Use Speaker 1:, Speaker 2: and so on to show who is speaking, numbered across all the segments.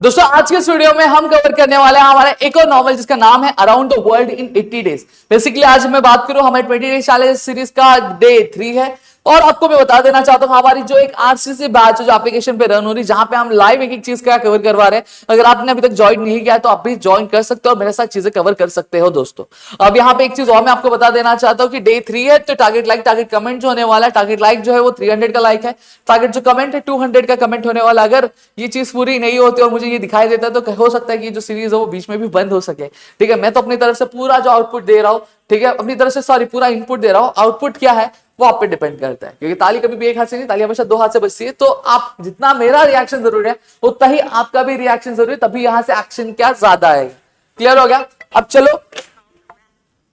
Speaker 1: दोस्तों आज के इस वीडियो में हम कवर करने वाले हैं हमारा एक और नॉवल जिसका नाम है around the world in 80 days. Basically आज मैं बात करूं हमारे 20 डेज चैलेंज सीरीज का डे 3 है। और आपको मैं बता देना चाहता हूं हमारी जो एक आरसीसी बैच जो एप्लीकेशन पे रन हो रही है, जहां पे हम लाइव एक एक चीज का कवर करवा रहे हैं। अगर आपने अभी तक ज्वाइन नहीं किया तो आप भी ज्वाइन कर सकते हो और मेरे साथ चीजें कवर कर सकते हो। दोस्तों अब यहाँ पे एक चीज और मैं आपको बता देना चाहता हूँ कि डे 3 है तो टारगेट लाइक टारगेट कमेंट जो होने वाला है, टारगेट लाइक जो है वो 300 का लाइक है, टारगेट जो कमेंट है 200 का कमेंट होने वाला। अगर ये चीज पूरी नहीं होती और मुझे ये दिखाई देता है तो हो सकता है कि जो सीरीज है वो बीच में भी बंद हो सके। ठीक है, मैं तो अपनी तरफ से पूरा जो आउटपुट दे रहा हूँ, ठीक है, अपनी तरफ से सॉरी पूरा इनपुट दे रहा हूँ। आउटपुट क्या है वो आप पे डिपेंड करता है, क्योंकि ताली कभी भी एक हाथ से नहीं, ताली हमेशा दो हाथ से बजती है। तो आप जितना मेरा रिएक्शन जरूरी है उतना ही आपका भी रिएक्शन जरूरी है, तभी यहां से एक्शन क्या ज्यादा आएगा। क्लियर हो गया? अब चलो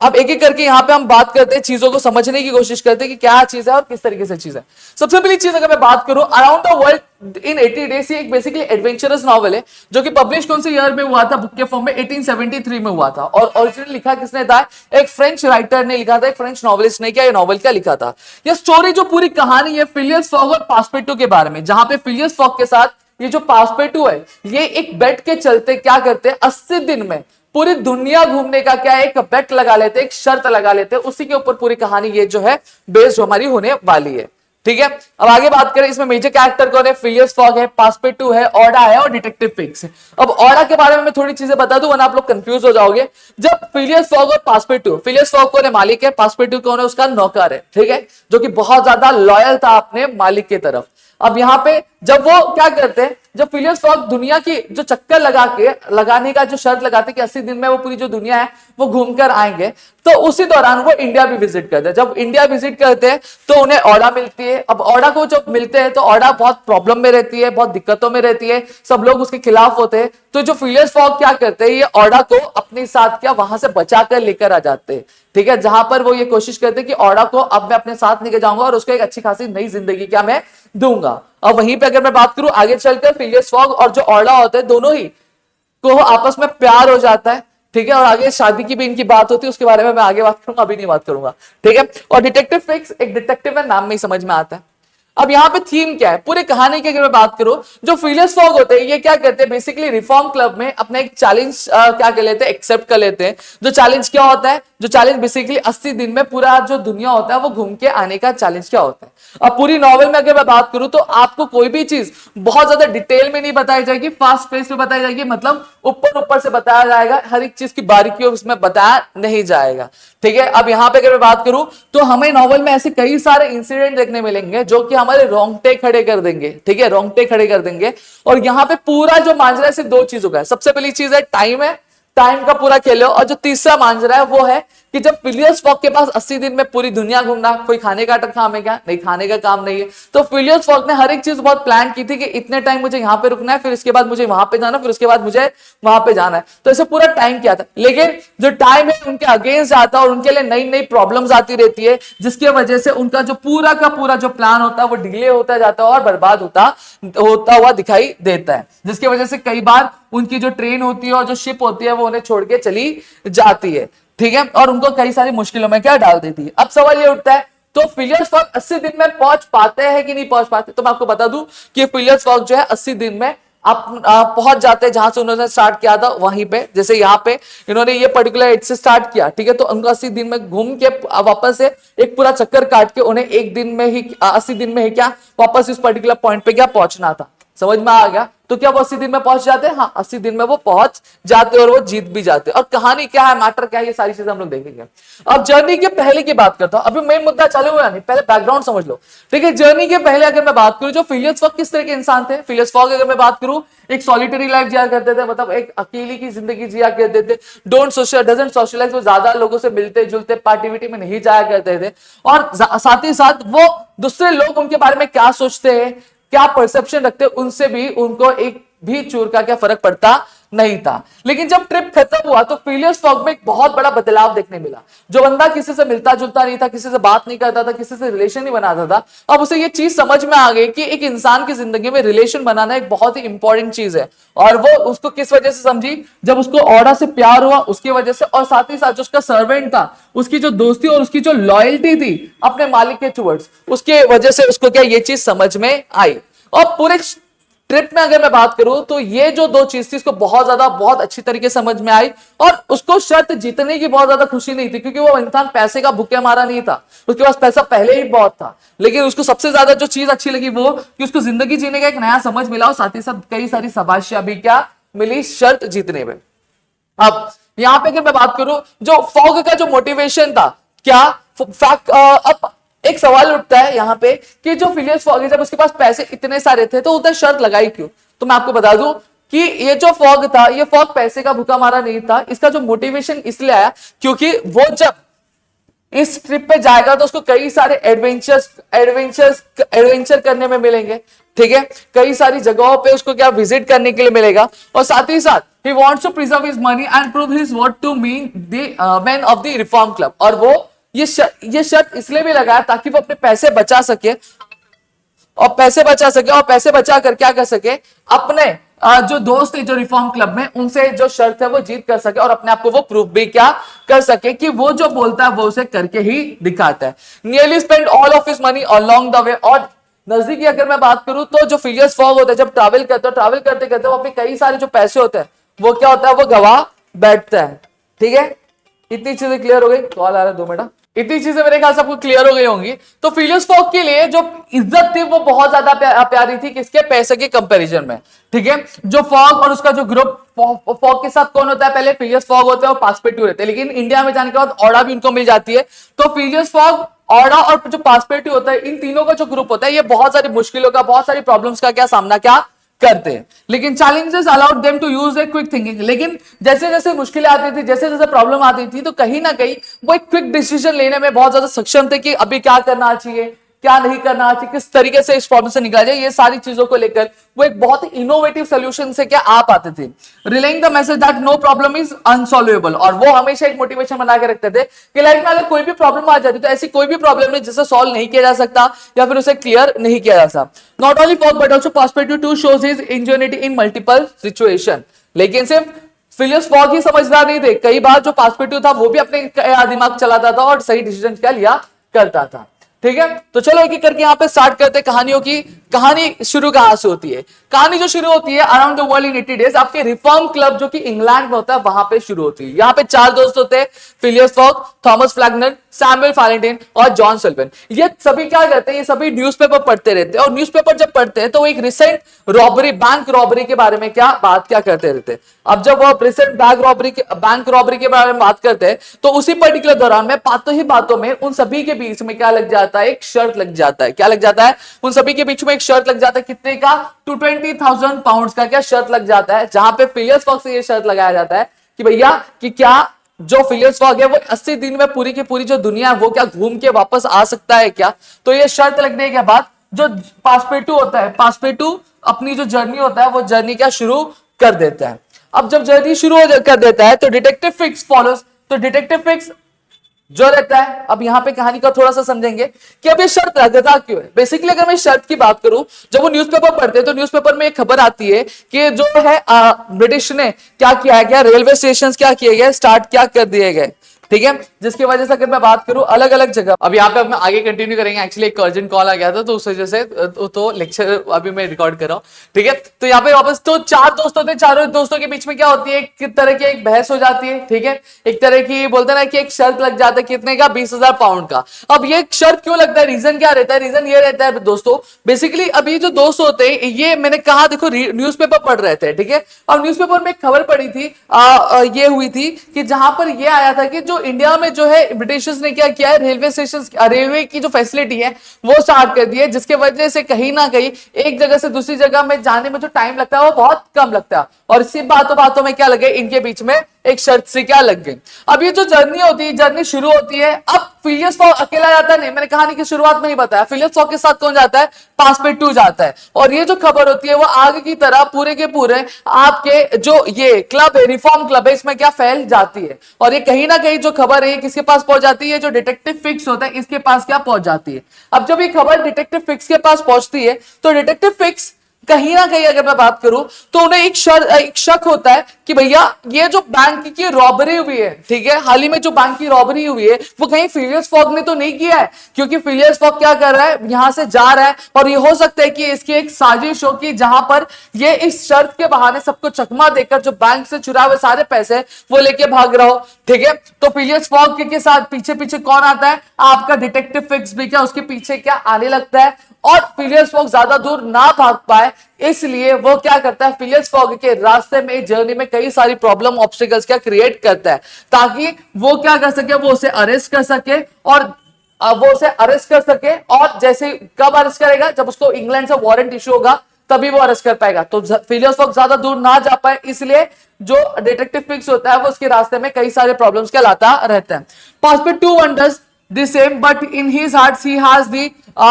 Speaker 1: अब एक एक करके यहाँ पे हम बात करते हैं, चीजों को समझने की कोशिश करते हैं कि क्या चीज है और किस तरीके से चीज है। सबसे पहली चीज अगर मैं बात करूं around the world in 80 days, ये एक बेसिकली एडवेंचरस नॉवल है जो कि पब्लिश कौन से ईयर में हुआ था? बुक के फॉर्म में 1873 में हुआ था। और ओरिजिनल लिखा किसने था? एक फ्रेंच राइटर ने लिखा था, एक फ्रेंच नॉवलिस्ट ने। क्या ये नॉवल क्या लिखा था? ये स्टोरी जो पूरी कहानी है फिलियस फॉग और पास्पेटू के बारे में, जहां पे फिलियस फॉग के साथ ये जो पास्पेटू है ये एक बेट के चलते क्या करते हैं, 80 दिन में पूरी दुनिया घूमने का क्या एक बेट लगा लेते, एक शर्त लगा लेते, उसी के ऊपर पूरी कहानी ये जो है बेस्ड हमारी होने वाली है। ठीक है, अब आगे बात करें, इसमें मेजर कैरेक्टर कौन है? फिलियस फॉग है, पास्पेटू है, ऑडा है और डिटेक्टिव फिक्स है। अब ऑडा के बारे में मैं थोड़ी चीजें बता दूं वरना आप लोग कंफ्यूज हो जाओगे। जब फिलियस फॉग और पास्पेटू, फिलियस फॉग कौन है? मालिक है, पास्पेटू कौन है? उसका नौकर है। ठीक है, जो कि बहुत ज्यादा लॉयल था अपने मालिक की तरफ। अब यहां पे जब वो क्या करते हैं, जब फिलियस फॉग दुनिया की जो चक्कर लगाने का जो शर्त लगाते कि 80 दिन में वो पूरी जो दुनिया है वो घूमकर आएंगे, तो उसी दौरान वो इंडिया भी विजिट करते हैं। जब इंडिया विजिट करते हैं तो उन्हें ऑडा मिलती है। अब ऑडा को जब मिलते हैं तो ऑडा बहुत प्रॉब्लम में रहती है, बहुत दिक्कतों में रहती है, सब लोग उसके खिलाफ होते हैं। तो जो फिलियस फॉग क्या करते हैं, ये ऑडा को अपने साथ क्या वहां से बचा कर लेकर आ जाते हैं। ठीक है, जहां पर वो ये कोशिश करते हैं कि ऑडा को अब मैं अपने साथ लेके जाऊंगा और उसको एक अच्छी खासी नई जिंदगी क्या मैं दूंगा। अब वहीं पे अगर मैं बात करूं आगे चलकर, फिलियस फॉग और जो ऑडा होते हैं दोनों ही को आपस में प्यार हो जाता है। ठीक है, और आगे शादी की भी इनकी बात होती है, उसके बारे में मैं आगे बात करूंगा, अभी नहीं बात करूंगा। ठीक है, और डिटेक्टिव फिक्स एक डिटेक्टिव है, नाम में ही समझ में आता है। अब यहाँ पे थीम क्या है पूरी कहानी की अगर मैं बात करूं, जो फिलियस फॉग होते हैं ये क्या करते हैं, बेसिकली रिफॉर्म क्लब में अपना एक चैलेंज क्या कर लेते हैं, एक्सेप्ट कर लेते हैं। जो चैलेंज क्या होता है? जो चैलेंज बेसिकली 80 दिन में पूरा जो दुनिया होता है वो घूम के आने का चैलेंज क्या होता है। अब पूरी नॉवल में अगर मैं बात करूं तो आपको कोई भी चीज बहुत ज्यादा डिटेल में नहीं बताई जाएगी, फास्ट पेस में बताई जाएगी, मतलब ऊपर ऊपर से बताया जाएगा, हर एक चीज की बारीकियों उसमें बताया नहीं जाएगा। ठीक है, अब यहां पे अगर मैं बात करूं तो हमें नॉवल में ऐसे कई सारे इंसिडेंट देखने मिलेंगे जो कि हमारे रोंगटे खड़े कर देंगे। ठीक है, रोंगटे खड़े कर देंगे। और यहां पे पूरा जो मांजरा है सिर्फ दो चीजों का है। सबसे पहली चीज है टाइम है, टाइम का पूरा खेलो। और जो तीसरा मांजरा है वो है कि जब फिलियस फॉग के पास 80 दिन में पूरी दुनिया घूमना, कोई खाने का काम है क्या? नहीं, खाने का काम नहीं है। तो फिलियस फॉग ने हर एक चीज बहुत प्लान की थी कि इतने टाइम मुझे यहां पे रुकना है, फिर इसके बाद मुझे वहां पे जाना, फिर उसके बाद मुझे वहां पे जाना है। तो ऐसे पूरा टाइम किया था, लेकिन जो टाइम है उनके अगेंस्ट जाता है और उनके लिए नई नई प्रॉब्लम्स आती रहती है, जिसकी वजह से उनका जो पूरा का पूरा जो प्लान होता है वो डिले होता जाता है और बर्बाद होता हुआ दिखाई देता है। जिसकी वजह से कई बार उनकी जो ट्रेन होती है और जो शिप होती है वो उन्हें छोड़ के चली जाती है। ठीक है, और उनको कई सारी मुश्किलों में क्या डाल देती है। अब सवाल ये उठता है तो फिलियस फॉग 80 दिन में पहुंच पाते हैं कि नहीं पहुंच पाते? तो मैं आपको बता दूं कि फिलियस फॉग जो है 80 दिन में आप पहुंच जाते हैं जहां से उन्होंने स्टार्ट किया था वहीं पे। जैसे यहाँ पे इन्होंने ये पर्टिकुलर एज से स्टार्ट किया, ठीक है, तो उनको 80 दिन में घूम के वापस से एक पूरा चक्कर काट के उन्हें एक दिन में ही 80 दिन में ही क्या वापस इस पर्टिकुलर पॉइंट पे क्या पहुंचना था। समझ में आ गया? तो क्या वो 80 दिन में पहुंच जाते हैं? हाँ, 80 दिन में वो पहुंच जाते हैं और वो जीत भी जाते हैं। और कहानी क्या है, मैटर क्या है, ये सारी चीजें हम लोग देखेंगे। अब जर्नी के पहले की बात करता हूं, अभी मेन मुद्दा चालू हुआ नहीं, पहले बैकग्राउंड समझ लो। ठीक है, जर्नी के पहले अगर मैं बात करूं जो फिलियस फॉग किस तरह के इंसान थे। फिलियस फॉग अगर मैं बात करूं एक सॉलिटरी लाइफ जिया करते थे, मतलब एक अकेली की जिंदगी जिया करते थे। डजंट सोशलाइज, वो ज्यादा लोगों से मिलते जुलते पार्टिविटी में नहीं जाया करते थे। और साथ ही साथ वो दूसरे लोग उनके बारे में क्या सोचते हैं, क्या परसेप्शन रखते, उनसे भी उनको एक भी चूर का क्या फर्क पड़ता नहीं था। लेकिन जब ट्रिप खत्म हुआ तो फिलियस फॉग में एक बहुत बड़ा बदलाव देखने मिला। जो बंदा किसी से मिलता जुलता नहीं था, किसी से बात नहीं करता था, किसी से रिलेशन नहीं बनाता था, अब उसे ये चीज समझ में आ गई कि एक इंसान की जिंदगी में रिलेशन बनाना एक बहुत ही इंपॉर्टेंट चीज है। और वो उसको किस वजह से समझी, जब उसको ऑडा से प्यार हुआ उसकी वजह से, और साथ ही साथ जो उसका सर्वेंट था उसकी जो दोस्ती और उसकी जो लॉयल्टी थी अपने मालिक के टुवर्ड्स, उसके वजह से उसको क्या ये चीज समझ में आई। और पूरे ट्रिप में अगर मैं बात करूं तो ये जो दो चीज थी इसको बहुत अच्छी तरीके से समझ में आई, और उसको शर्त जीतने की बहुत ज्यादा खुशी नहीं थी, क्योंकि वो इंसान पैसे का भूखे मारा नहीं था, उसके पास पैसा पहले ही बहुत था। लेकिन उसको सबसे ज्यादा जो चीज अच्छी लगी वो कि उसको जिंदगी जीने का एक नया समझ मिला, और साथ ही साथ कई सारी शाबाशियां भी क्या मिली शर्त जीतने में। अब यहां पे अगर मैं बात करूं, जो फॉग का जो मोटिवेशन था क्या फैक्ट, अब एक सवाल उठता है यहां पे कि जो फिलियस फॉग है जब उसके पास पैसे इतने सारे थे तो उसने शर्त लगाई क्यों? तो मैं आपको बता दूं कि ये जो फॉग था, ये फॉग पैसे का भूखा मारा नहीं था, इसका जो मोटिवेशन इसलिए आया क्योंकि वो जब इस ट्रिप पे जाएगा तो उसको कई सारे एडवेंचर करने में मिलेंगे, ठीक है, कई सारी जगहों पे उसको क्या विजिट करने के लिए मिलेगा, और साथ ही साथ he wants to preserve his money and prove his word to mean the men of the reform club, और वो ये शर्त इसलिए भी लगाया ताकि वो अपने पैसे बचा सके, और पैसे बचा कर क्या कर सके, अपने जो दोस्त है जो रिफॉर्म क्लब में उनसे जो शर्त है वो जीत कर सके, और अपने आप को वो प्रूफ भी क्या कर सके कि वो जो बोलता है वो उसे करके ही दिखाता है। Nearly spend all of his money along the way, और नजदीकी अगर मैं बात करूं तो जो फिलियस फॉग होता है जब ट्रैवल करते करते वो अपने कई सारे जो पैसे होते हैं वो क्या होता है वो गवा बैठता है, ठीक है। इतनी चीजें क्लियर हो गई, कॉल आ रहा है 2 मिनट, इतनी चीजें मेरे ख्याल से आपको क्लियर हो गई होंगी। तो फिलियस फॉग के लिए जो इज्जत थी वो बहुत ज्यादा प्यारी थी, किसके पैसे के कंपैरिजन में, ठीक है। जो फॉग और उसका जो ग्रुप, फॉग के साथ कौन होता है, पहले फिलियस फॉग होते हैं और पासपेटू रहते हैं, लेकिन इंडिया में जाने के बाद ऑडा भी उनको मिल जाती है। तो फिलियस फॉग, ऑडा और जो पासपेटू होता है, इन तीनों का जो ग्रुप होता है ये बहुत सारी मुश्किलों का, बहुत सारी प्रॉब्लम्स का क्या सामना क्या करते हैं, लेकिन challenges allowed them to use a quick thinking. लेकिन जैसे जैसे मुश्किलें आती थी, जैसे जैसे प्रॉब्लम आती थी, तो कहीं ना कहीं वो एक क्विक डिसीजन लेने में बहुत ज्यादा सक्षम थे कि अभी क्या करना चाहिए, क्या नहीं करना चाहिए, किस तरीके से इस प्रॉब्लम से निकला जाए, ये सारी चीजों को लेकर वो एक बहुत ही इनोवेटिव सोल्यूशन से क्या आ पाते थे। Relaying the message that no problem is unsolvable, और वो हमेशा एक मोटिवेशन बना के रखते थे कि लाइफ में अगर कोई भी प्रॉब्लम आ जाती तो ऐसी कोई भी प्रॉब्लम नहीं जिसे सॉल्व नहीं किया जा सकता या फिर उसे क्लियर नहीं किया जा सकता। Not only Fogg but also perspective to shows his ingenuity in multiple situation. लेकिन सिर्फ फिलियस फॉग ही समझदार नहीं थे, कई बार जो पर्सपेक्टिव था वो भी अपने दिमाग चलाता था और सही डिसीजन क्या लिया करता था, ठीक है। तो चलो एक एक करके यहाँ पे स्टार्ट करते हैं कहानियों की। कहानी शुरू कहां से होती है? कहानी जो शुरू होती है around the world in 80 days, आपके रिफॉर्म क्लब जो कि इंग्लैंड में होता है वहां पे शुरू होती है। यहाँ पे 4 दोस्त होते हैं, फिलियस फॉग, थॉमस फ्लैगनर, सैमुअल फैलेंटाइन और जॉन सल्वन। ये सभी क्या करते हैं, ये सभी न्यूज़पेपर पढ़ते रहते हैं, और न्यूज़पेपर जब पढ़ते हैं तो वो एक रिसेंट रॉबरी, बैंक रॉबरी के बारे में क्या करते रहते हैं। अब जब वो रिसेंट बैंक रॉबरी के बारे में बात करते हैं तो उसी पर्टिकुलर दौरान में बातों में उन सभी के बीच में क्या लग जाता है, एक शर्त लग जाता है। क्या लग जाता है? उन सभी के बीच में एक शर्त लग जाता है, कितने का? 220,000 पाउंड का क्या शर्त लग जाता है, जहां पे फिलियस फॉग से ये शर्त लगाया जाता है कि भैया कि क्या जो फिलियस फॉग है वो 80 दिन में पूरी की पूरी जो दुनिया है वो क्या घूम के वापस आ सकता है क्या? तो ये शर्त लगने के बाद जो पासपेटू होता है, पासपेटू अपनी जो जर्नी होता है वो जर्नी क्या शुरू कर देता है। अब जब जर्नी शुरू कर देता है तो डिटेक्टिव फिक्स फॉलोज। तो डिटेक्टिव फिक्स जो रहता है, अब यहां पे कहानी का थोड़ा सा समझेंगे कि अब ये शर्त लगता क्यों है। बेसिकली अगर मैं शर्त की बात करूं, जब वो न्यूज़पेपर पढ़ते हैं तो न्यूज़पेपर में एक खबर आती है कि जो है ब्रिटिश ने क्या किया गया, रेलवे स्टेशन क्या किए गए, स्टार्ट क्या कर दिए गए, ठीक है। जिसकी वजह से अगर मैं बात करूं अलग अलग जगह, अब यहाँ पे हम आगे कंटिन्यू करेंगे। एक्चुअली एक अर्जेंट कॉल आ गया था तो उस वजह से तो लेक्चर अभी मैं रिकॉर्ड कर रहा हूँ, ठीक है। तो यहाँ पे वापस तो 4 दोस्त होते हैं, चारों दोस्तों के बीच में क्या होती है, एक तरह की एक बहस हो जाती है, ठीक है। एक तरह की बोलते ना कि एक शर्त लग जाता है, कितने का? 20,000 पाउंड का। अब ये शर्त क्यों लगता है, रीजन क्या रहता है? रीजन ये रहता है दोस्तों, बेसिकली अभी जो दोस्त होते हैं ये मैंने कहा देखो न्यूज़पेपर पढ़ रहे थे, ठीक है। अब न्यूज़पेपर में एक खबर पड़ी थी, ये हुई थी कि जहां पर ये आया था कि जो इंडिया में जो है ब्रिटिशर्स ने क्या किया है, रेलवे स्टेशन, रेलवे की जो फैसिलिटी है वो स्टार्ट कर दी है, जिसके वजह से कहीं ना कहीं एक जगह से दूसरी जगह में जाने में जो टाइम लगता है वो बहुत कम लगता है। और इसी बातों में क्या लगे, इनके बीच में एक शर्त से क्या लग गई। अब ये जो जर्नी होती है, जर्नी शुरू होती है। अब फिलियस फॉग अकेला जाता नहीं, मैंने कहानी की शुरुआत में ही बताया, फिलियस फॉग के साथ कौन जाता है? पासपेटू जाता है। और ये जो खबर होती है वो आगे की तरह पूरे के पूरे आपके जो ये क्लब है, रिफॉर्म क्लब है, इसमें क्या फैल जाती है। और ये कहीं ना कहीं जो खबर है किसके पास पहुंच जाती है? जो डिटेक्टिव फिक्स होता है इसके पास क्या पहुंच जाती है। अब जब ये खबर डिटेक्टिव फिक्स के पास पहुंचती है तो डिटेक्टिव फिक्स कहीं ना कहीं अगर मैं बात करूं तो उन्हें एक शक होता है कि भैया ये जो बैंक की रॉबरी हुई है, ठीक है, हाल ही में जो बैंक की रॉबरी हुई है वो कहीं फिलियस फॉग ने तो नहीं किया है, क्योंकि फिलियस फॉग क्या कर रहा है, यहां से जा रहा है और ये हो सकता है कि इसकी एक साजिश हो कि जहां पर ये इस शर्त के बहाने सबको चकमा देकर जो बैंक से चुराए हुए सारे पैसे वो लेके भाग रहा हो, ठीक है। तो फिलियस फॉग के साथ पीछे पीछे कौन आता है, आपका डिटेक्टिव फिक्स भी क्या उसके पीछे क्या आने लगता है, और फिलियस फॉग ज्यादा दूर ना भाग पाए इसलिए वो क्या करता है, फिलियस फॉग के रास्ते में जर्नी में कई सारी प्रॉब्लम ऑब्स्टिकल्स क्या क्रिएट करता है, ताकि वो क्या कर सके, वो उसे अरेस्ट कर सके और जैसे कब अरेस्ट करेगा, जब उसको इंग्लैंड से वारंट इशू होगा तभी वो अरेस्ट कर पाएगा। तो फिलियस फॉग ज्यादा दूर ना जा पाए इसलिए जो डिटेक्टिव फिक्स होता है वो उसके रास्ते में कई सारे प्रॉब्लम्स के लाता रहता है। Passport wonders the same, but in his heart he has the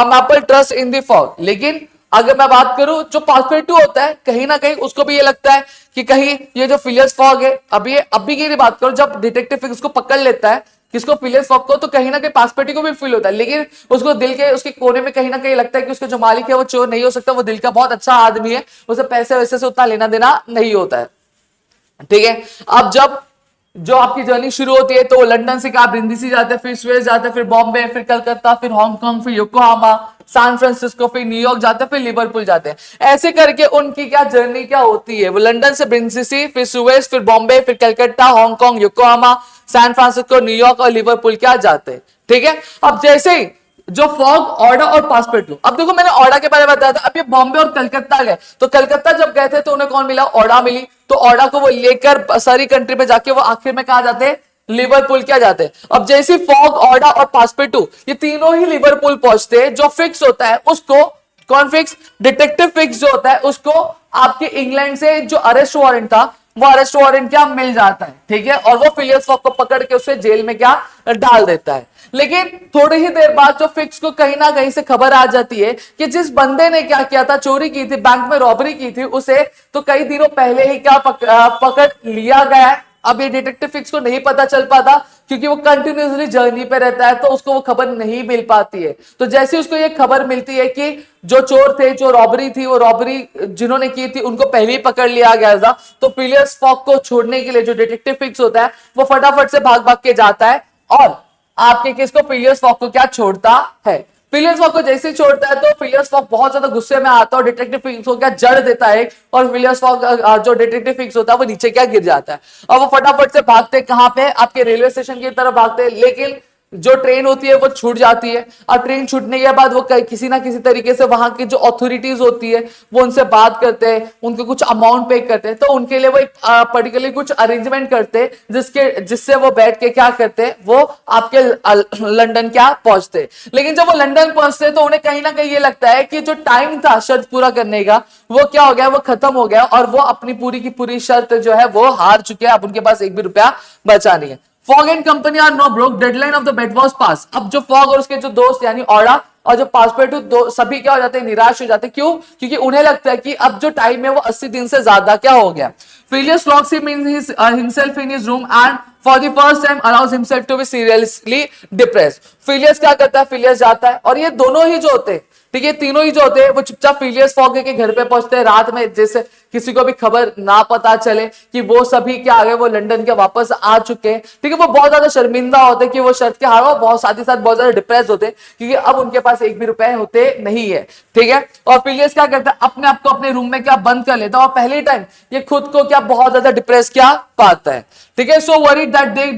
Speaker 1: maple trust in the fog। लेकिन अगर मैं बात करूं जो पासपोर्ट होता है कहीं ना कहीं उसको भी ये लगता है कि कहीं ये जो फिलियस फॉग है, अभी की बात करो, जब डिटेक्टिव फिक्स को पकड़ लेता है किसको, फिलियस फॉग को, तो कहीं ना कहीं पासपोर्ट को भी फील होता है, लेकिन उसको दिल के उसके कोने में कहीं ना कहीं लगता है कि उसका जो मालिक है वो चोर नहीं हो सकता, वो दिल का बहुत अच्छा आदमी है, उसे पैसे वैसे से उतना लेना देना नहीं होता है, ठीक है। अब जब जो आपकी जर्नी शुरू होती है तो लंदन से क्या ब्रिंदीसी जाते हैं, फिर स्वेस जाते हैं, फिर बॉम्बे, फिर कलकत्ता, फिर हांगकांग, फिर योकोहामा, सैन फ्रांसिस्को, फिर न्यूयॉर्क जाते हैं, फिर लिवरपूल जाते हैं। ऐसे करके उनकी क्या जर्नी क्या होती है, वो लंदन से ब्रिंदीसी, फिर सुएज, फिर बॉम्बे, फिर Calcutta, Hong Kong, Yokohama, San Francisco, New York और लिवरपूल क्या जाते हैं, ठीक है। अब जैसे ही जो फॉग, ऑर्डा और पासपोर्ट, अब देखो मैंने ऑर्डा के बारे में बताया था, अब ये बॉम्बे और कलकत्ता गए, तो कलकत्ता जब गए थे तो उन्हें कौन मिला, ऑर्डा मिली, तो ऑर्डा को वो लेकर सारी कंट्री में जाके वो आखिर में कहा जाते हैं, लिवरपूल क्या जाते हैं। अब जैसे फॉग, ऑर्डा और पासपोर्ट ये तीनों ही लिवरपूल पहुंचते हैं, जो फिक्स होता है उसको, कौन फिक्स, डिटेक्टिव फिक्स जो होता है उसको आपके इंग्लैंड से जो अरेस्ट वारंट था वो अरेस्ट वारंट क्या मिल जाता है, ठीक है, और वो फिलियस फॉग को पकड़ के उसे जेल में क्या डाल देता है। लेकिन थोड़ी ही देर बाद जो फिक्स को कहीं ना कहीं से खबर आ जाती है कि जिस बंदे ने क्या किया था, चोरी की थी, बैंक में रॉबरी की थी, उसे तो कई दिनों पहले ही क्या पकड़ लिया गया है। अब ये डिटेक्टिव फिक्स को नहीं पता चल पाता क्योंकि वो कंटिन्यूसली जर्नी पे रहता है, तो उसको वो खबर नहीं मिल पाती है। तो जैसे उसको ये खबर मिलती है कि जो चोर थे, जो रॉबरी थी, वो रॉबरी जिन्होंने की थी उनको पहले ही पकड़ लिया गया था, तो फिलियस फॉग को छोड़ने के लिए जो डिटेक्टिव फिक्स होता है वो फटाफट से भाग भाग के जाता है और आपके केस को, फिलियस फॉग को क्या छोड़ता है। फिलियस फॉग को जैसे ही छोड़ता है तो फिलियस फॉग बहुत ज्यादा गुस्से में आता है और डिटेक्टिव फिक्स को क्या जड़ देता है, और फिलियस फॉग जो डिटेक्टिव फिक्स होता है वो नीचे क्या गिर जाता है और वो फटाफट से भागते कहां पे, आपके रेलवे स्टेशन की तरफ भागते, लेकिन जो ट्रेन होती है वो छूट जाती है, और ट्रेन छूटने के बाद वो किसी ना किसी तरीके से वहां की जो अथॉरिटीज होती है वो उनसे बात करते हैं, उनको कुछ अमाउंट पे करते हैं, तो उनके लिए वो एक पर्टिकुलरली कुछ अरेंजमेंट करते हैं जिससे वो बैठ के क्या करते हैं, वो आपके लंदन क्या पहुंचते। लेकिन जब वो लंदन पहुंचते तो उन्हें कहीं ना कहीं ये लगता है कि जो टाइम था शर्त पूरा करने का वो क्या हो गया, वो खत्म हो गया और वो अपनी पूरी की पूरी शर्त जो है वो हार चुके हैं, अब उनके पास एक भी रुपया बचा नहीं है। Fogg and company are no broke, deadline of the bet was pass. अब जो फॉग और उसके जो दोस्त यानी ऑर्डा और जो पासपोर्ट सभी क्या हो जाते हैं, निराश हो जाते हैं। क्यों? क्योंकि उन्हें लगता है कि अब जो टाइम है वो 80 दिन से ज्यादा क्या हो गया। Phileas locks himself in his room and for the first time allows himself to be seriously depressed. Phileas क्या करता है, फिलियस जाता है और ये दोनों ही जो होते हैं, ठीक है, तीनों ही जो होते हैं वो चुपचाप फिलियस फॉग के घर पे पहुंचते हैं रात में, जैसे किसी को भी खबर ना पता चले कि वो सभी क्या आ गए, वो लंदन के वापस आ चुके हैं, ठीक है। वो बहुत ज्यादा शर्मिंदा होते हैं कि वो शर्त के हार, वो बहुत साथ ही साथ बहुत ज्यादा डिप्रेस होते हैं क्योंकि अब उनके पास एक भी रुपए होते नहीं है, ठीक है। और फिलियस क्या करता है, अपने आप को अपने रूम में क्या बंद कर लेता है और पहले टाइम ये खुद को क्या बहुत ज्यादा डिप्रेस क्या पाता है, ठीक है। So worried that they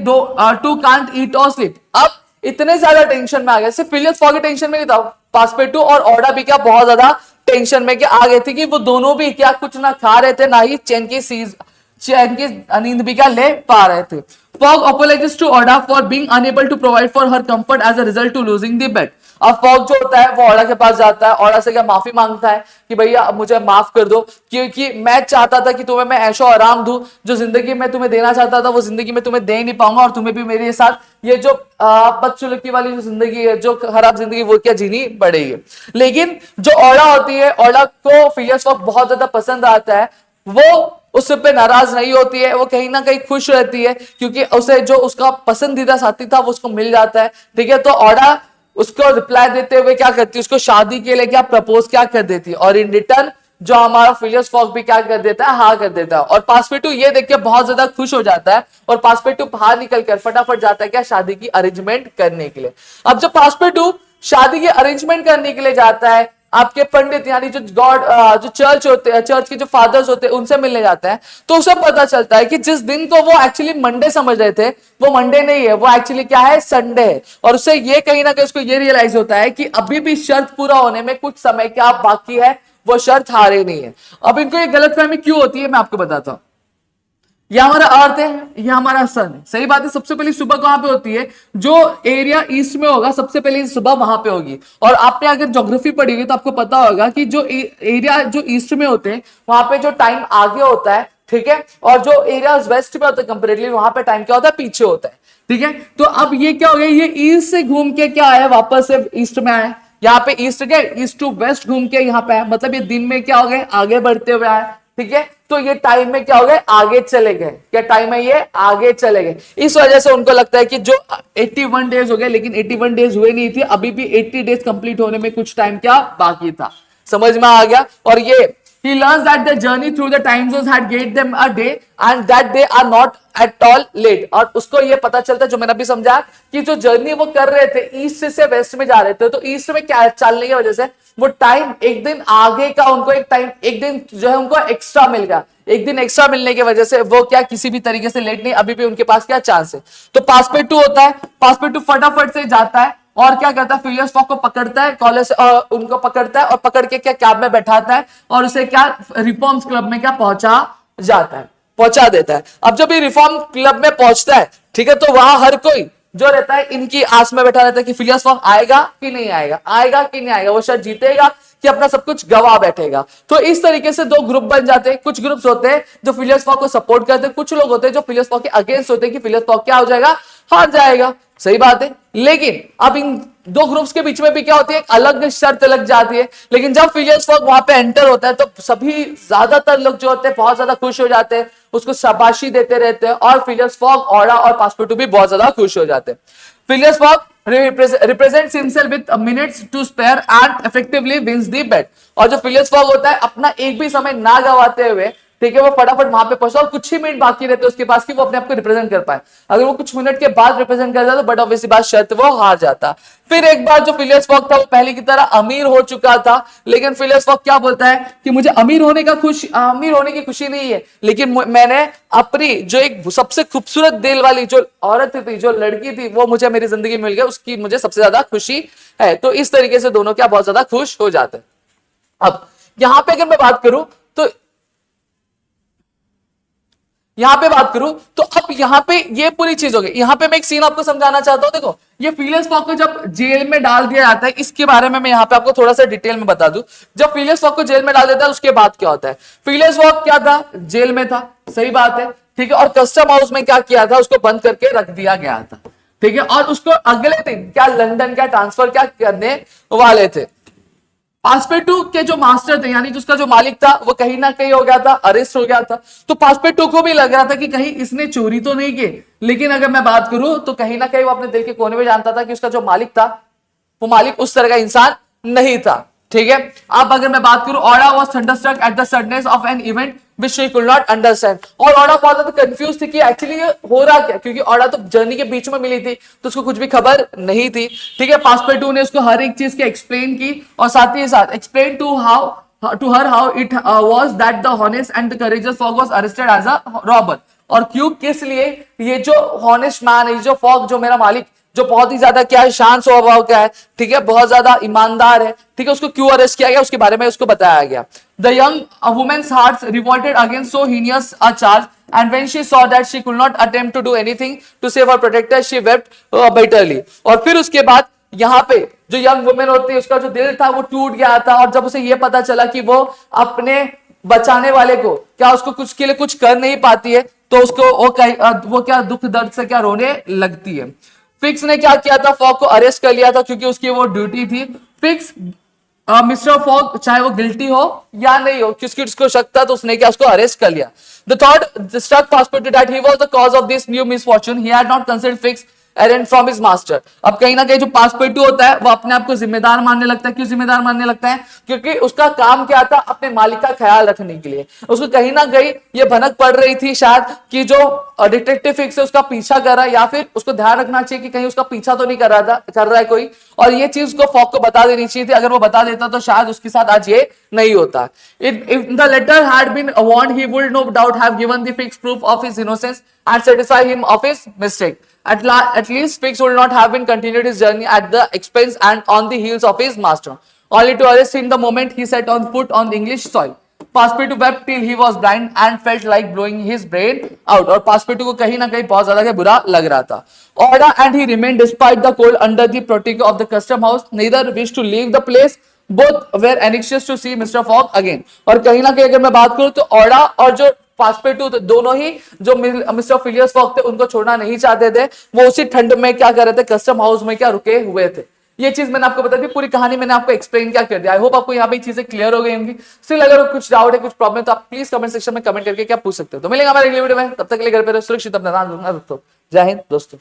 Speaker 1: too can't eat और स्लीप। अब इतने ज्यादा टेंशन में आ गए, सिर्फ फिलियस फॉग टेंशन में नहीं था, पासपोर्ट और ऑर्डा भी क्या बहुत ज्यादा टेंशन में क्या आ गए थे कि वो दोनों भी क्या कुछ ना खा रहे थे, ना ही चैन की नींद भी क्या ले पा रहे थे। Fogg apologizes to Aouda for being unable to provide for her comfort as a result to losing the bet. अब फॉग जो होता है वो ऑर्डा के पास जाता है, ऑर्डा से क्या माफी मांगता है कि भैया मुझे माफ कर दो क्योंकि मैं चाहता था कि तुम्हें मैं ऐशो आराम दूं, जो जिंदगी में तुम्हें देना चाहता था वो जिंदगी में तुम्हें दे नहीं पाऊंगा और तुम्हें भी मेरे साथ ये जो बदसलूकी वाली जो जिंदगी है, जो खराब जिंदगी वो क्या जीनी पड़ेगी। लेकिन जो ऑर्डा होती है, ऑर्डा को फिलियस फॉग बहुत ज्यादा पसंद आता है, वो उस पे नाराज नहीं होती है, वो कहीं ना कहीं खुश रहती है क्योंकि उसे जो उसका पसंदीदा साथी था वो उसको मिल जाता है, ठीक है। तो ऑर्डा उसको रिप्लाई देते हुए क्या करती है, उसको शादी के लिए क्या प्रपोज क्या कर देती है और इन रिटर्न जो हमारा फिलियस फॉग भी क्या कर देता है, हाँ कर देता है। और पास्पेटू ये देख के बहुत ज्यादा खुश हो जाता है और पास्पेटू बाहर निकल कर फटाफट जाता है क्या, शादी की अरेंजमेंट करने के लिए। अब जब पास्पेटू शादी की अरेंजमेंट करने के लिए जाता है, आपके पंडित यानी जो गॉड जो चर्च होते हैं, चर्च के जो फादर्स होते हैं उनसे मिलने जाता है, तो उसे पता चलता है कि जिस दिन को वो एक्चुअली मंडे समझ रहे थे वो मंडे नहीं है, वो एक्चुअली क्या है, संडे है। और उससे ये कहीं ना कहीं उसको ये रियलाइज होता है कि अभी भी शर्त पूरा होने में कुछ समय क्या बाकी है, वो शर्त हारे नहीं है। अब इनको ये गलतफहमी क्यों होती है मैं आपको बताता हूं। ये हमारा अर्थ है, ये हमारा सन है, सही बात है। सबसे पहले सुबह कहां पे होती है, जो एरिया ईस्ट में होगा सबसे पहले सुबह वहां पे होगी। और आपने अगर ज्योग्राफी पढ़ी हुई तो आपको पता होगा कि जो एरिया जो ईस्ट में होते हैं वहां पे जो टाइम आगे होता है, ठीक है, और जो एरिया वेस्ट में होता है कंपेरेटिवली वहां पे टाइम क्या होता है, पीछे होता है, ठीक है। तो अब ये क्या हो गया, ये ईस्ट से घूम के क्या आया, वापस से ईस्ट में आया। यहाँ पे ईस्ट के ईस्ट टू वेस्ट घूम के यहाँ पे आया, मतलब ये दिन में क्या हो गए, आगे बढ़ते हुए आए, ठीक है। तो ये टाइम में क्या हो गए, आगे चले गए। क्या टाइम है, ये आगे चले गए। इस वजह से उनको लगता है कि जो 81 डेज हो गए, लेकिन 81 डेज हुए नहीं थे, अभी भी 80 डेज कंप्लीट होने में कुछ टाइम क्या बाकी था। समझ में आ गया। और ये he learns that the journey through the time zones had gave them a day and that they are not at all late। और उसको ये पता चलता है, जो मैंने अभी समझा, कि जो जर्नी वो कर रहे थे ईस्ट से वेस्ट में जा रहे थे, तो ईस्ट में क्या चलने की वजह से वो टाइम एक दिन आगे का, उनको एक टाइम एक दिन जो है उनको एक्स्ट्रा मिल गया। एक दिन एक्स्ट्रा मिलने की वजह से वो क्या किसी भी तरीके से लेट नहीं, अभी भी उनके पास क्या चांस है। तो पासपेटू होता है, पासपेटू फटाफट से जाता है और क्या करता है, फिलियस फॉग को पकड़ता है, कॉलेज उनको पकड़ता है और पकड़ के क्या कैब में बैठाता है और उसे क्या रिफॉर्म्स क्लब में क्या पहुंचा जाता है, पहुंचा देता है। अब जब ये रिफॉर्म क्लब में पहुंचता है, ठीक है, तो वहां हर कोई जो रहता है इनकी आस में बैठा रहता है कि फिलियस फॉग आएगा कि नहीं आएगा, आएगा कि नहीं आएगा, वो शायद जीतेगा कि अपना सब कुछ गवा बैठेगा। तो इस तरीके से दो ग्रुप बन जाते हैं। कुछ ग्रुप्स होते हैं जो फिलियस फॉग को सपोर्ट करते हैं, कुछ लोग होते हैं जो फिलियस फॉग के अगेंस्ट होते हैं कि फिलियस फॉग क्या हो जाएगा, हार जाएगा। सही बात है। लेकिन अब इन दो ग्रुप्स के बीच में भी क्या होती है, अलग शर्त लग जाती है। लेकिन जब फिलियस फॉग वहां पे एंटर होता है तो सभी ज्यादातर लोग जो होते हैं बहुत ज्यादा खुश हो जाते हैं, उसको शाबाशी देते रहते हैं और फिलियस फॉग, ऑरा और पासपेटू भी बहुत ज्यादा खुश हो जाते हैं। Phileas fog represents himself with minutes to spare and effectively wins the bet। और जो फिलियस फॉग होता है अपना एक भी समय ना गवाते हुए, ठीक है, वो फटाफट वहां पे पहुंचता है और कुछ ही मिनट बाकी रहते हैं उसके पास कि वो अपने आप को रिप्रेजेंट कर पाए। अगर वो कुछ मिनट के बाद रिप्रेजेंट करता है तो बट ऑब्वियसली बात शर्त वो हार जाता। फिर एक बार जो फिलियस फॉग था वो पहले की तरह अमीर हो चुका था, लेकिन फिलियस फॉग क्या बोलता है कि मुझे अमीर होने की खुशी नहीं है, लेकिन मैंने अपनी जो एक सबसे खूबसूरत दिल वाली जो औरत थी, जो लड़की थी, वो मुझे मेरी जिंदगी में मिल गई, उसकी मुझे सबसे ज्यादा खुशी है। तो इस तरीके से दोनों क्या बहुत ज्यादा खुश हो जाते हैं। अब यहां पे अगर मैं बात करूं तो अब यहां पे ये पूरी चीज हो गई। यहां पे मैं एक सीन आपको समझाना चाहता हूं। देखो, ये फिलियस फॉग को जब जेल में डाल दिया जाता है, इसके बारे में मैं यहां पे आपको थोड़ा सा डिटेल में बता दूं। जब फिलियस फॉग को जेल में डाल देता है उसके बाद क्या होता है। फिलियस फॉग क्या था, जेल में था, सही बात है, ठीक है, और कस्टम हाउस में क्या किया था, उसको बंद करके रख दिया गया था, ठीक है, और उसको अगले दिन क्या लंदन क्या ट्रांसफर क्या करने वाले थे। पासपेटू के जो मास्टर थे यानी जिसका जो मालिक था वो कहीं ना कहीं हो गया था, अरेस्ट हो गया था। तो पासपेटू को भी लग रहा था कि कहीं इसने चोरी तो नहीं की, लेकिन अगर मैं बात करूं तो कहीं ना कहीं वो अपने दिल के कोने में जानता था कि उसका जो मालिक था वो मालिक उस तरह का इंसान नहीं था, ठीक है। अब अगर मैं बात करूं, Aouda was thunderstruck at the suddenness of an event which she could not understand। और ऑरा बहुत ज्यादा कंफ्यूज थी कि एक्चुअली ये हो रहा क्या, क्योंकि ऑरा तो जर्नी के बीच में मिली थी तो उसको कुछ भी खबर नहीं थी, ठीक है। पासपेटू ने उसको हर एक चीज की एक्सप्लेन की और साथ ही साथ explain to her how it was that the honest and the courageous Fogg was arrested as a robber. और क्यों, किस लिए ये जो हॉनेस्ट मैन है, जो फॉग, जो मेरा मालिक, जो बहुत ही ज्यादा क्या है, शांत स्वभाव का है, ठीक है, बहुत ज्यादा ईमानदार है, ठीक है, उसको क्यों अरेस्ट किया गया उसके बारे में उसको बताया गया। The young woman's hearts revolted against so heinous a charge and when she saw that she could not attempt to do anything to save her protector she wept bitterly. और फिर उसके बाद यहाँ पे जो यंग वुमेन होती है उसका जो दिल था वो टूट गया था, और जब उसे ये पता चला कि वो अपने बचाने वाले को क्या उसको कुछ के लिए कुछ कर नहीं पाती है, तो उसको वो क्या दुख दर्द से क्या रोने लगती है। फिक्स ने क्या किया था, फॉग को अरेस्ट कर लिया था क्योंकि उसकी वो ड्यूटी थी। फिक्स मिस्टर फॉग चाहे वो गिल्टी हो या नहीं हो, किसकी उसको शक था तो उसने क्या उसको अरेस्ट कर लिया। The thought struck Passepartout that he was the cause of this new misfortune. He had not considered Fix errand from his master. अब कहीं ना कहीं जो पासपेटू होता है वो अपने आप को जिम्मेदार मानने लगता है। क्यों जिम्मेदार मानने लगता है? क्योंकि उसका काम क्या था, अपने मालिक का ख्याल रखने के लिए। उसको कहीं ना कहीं ये भनक पड़ रही थी शायद कि जो डिटेक्टिव फिक्स है उसका पीछा कर रहा है, या फिर उसको ध्यान रखना चाहिए कि कहीं उसका पीछा तो नहीं कर रहा है कोई, और ये चीज को फॉग को बता देनी चाहिए थी। अगर वो बता देता तो शायद उसके साथ आज ये नहीं होता। If the letter had been warned, he would no doubt have given the Fix proof of his innocence and satisfy him of his mistake. At least Fix would not have been continued his journey at the expense and on the heels of his master, only to arrest him the moment he set on foot on the English soil. पासपेटू wept till he was blind and felt like blowing his brain out. और पासपेटू को कहीं ना कहीं बहुत ज्यादा बुरा लग रहा था। Order and he remained despite the cold under the protector of the custom house. Neither wished to leave the place. Both were anxious to see Mr. Fogg again. और कहीं ना कहीं अगर मैं बात करूं तो ऑर्डा और जो पासपेटू दोनों ही जो मिस्टर फिलियस फॉग थे उनको छोड़ना नहीं चाहते थे। वो उसी ठंड में क्या कर रहे थे, कस्टम हाउस में क्या रुके हुए थे। ये चीज मैंने आपको बता दी, पूरी कहानी मैंने आपको एक्सप्लेन क्या कर दिया। आई होप आपको यहाँ पे चीजें क्लियर हो गई होंगी। स्टिल अगर कुछ डाउट है, कुछ प्रॉब्लम है तो आप प्लीज कमेंट सेक्शन में कमेंट करके क्या पूछ सकते हो। तो मिलेंगे हमारे अगले वीडियो में, तब तक के लिए घर पे रहो सुरक्षित, अपना ध्यान रखो। जय हिंद दोस्तों।